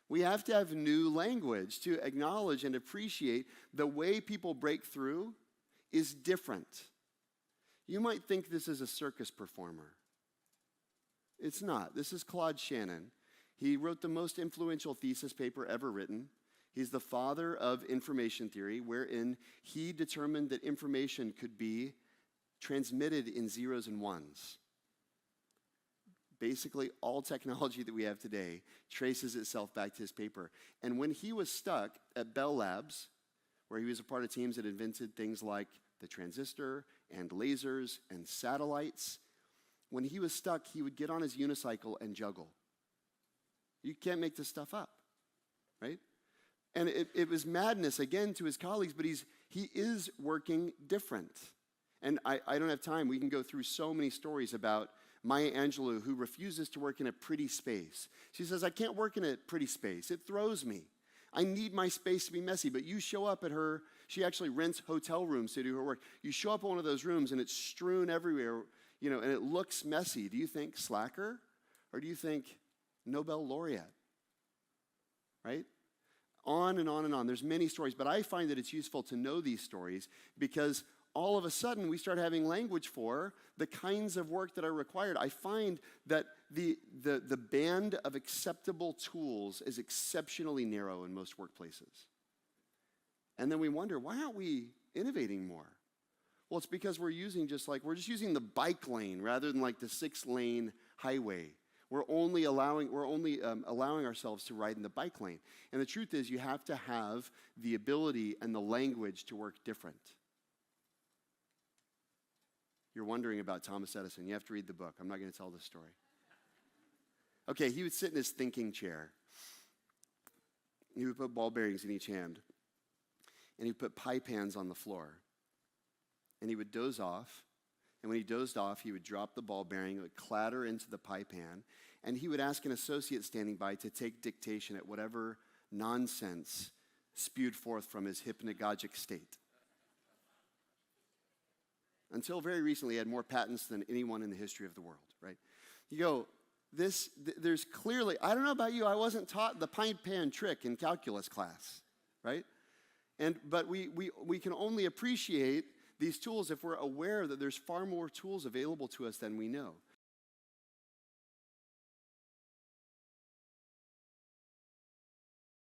We have to have new language to acknowledge and appreciate the way people break through is different. You might think this is a circus performer. It's not. This is Claude Shannon. He wrote the most influential thesis paper ever written. He's the father of information theory, wherein he determined that information could be transmitted in zeros and ones. Basically, all technology that we have today traces itself back to his paper. And when he was stuck at Bell Labs, where he was a part of teams that invented things like the transistor and lasers and satellites, when he was stuck, he would get on his unicycle and juggle. You can't make this stuff up, right? And it was madness, again, to his colleagues, but he is working different. And I don't have time. We can go through so many stories about Maya Angelou, who refuses to work in a pretty space. She says, I can't work in a pretty space. It throws me. I need my space to be messy. But you show up at her, she actually rents hotel rooms to do her work. You show up in one of those rooms and it's strewn everywhere, and it looks messy. Do you think slacker? Or do you think Nobel laureate? Right? On and on and on. There's many stories, but I find that it's useful to know these stories because all of a sudden we start having language for the kinds of work that are required. I find that the band of acceptable tools is exceptionally narrow in most workplaces. And then we wonder, why aren't we innovating more? Well, it's because we're just using the bike lane rather than like the 6-lane highway. We're only allowing ourselves to ride in the bike lane. And the truth is, you have to have the ability and the language to work different. You're wondering about Thomas Edison. You have to read the book. I'm not going to tell this story. Okay, he would sit in his thinking chair. He would put ball bearings in each hand. And he'd put pie pans on the floor. And he would doze off. And when he dozed off, he would drop the ball bearing. It would clatter into the pie pan. And he would ask an associate standing by to take dictation at whatever nonsense spewed forth from his hypnagogic state. Until very recently, he had more patents than anyone in the history of the world, right? You go, there's clearly, I don't know about you, I wasn't taught the pie pan trick in calculus class, right? But we can only appreciate these tools if we're aware that there's far more tools available to us than we know.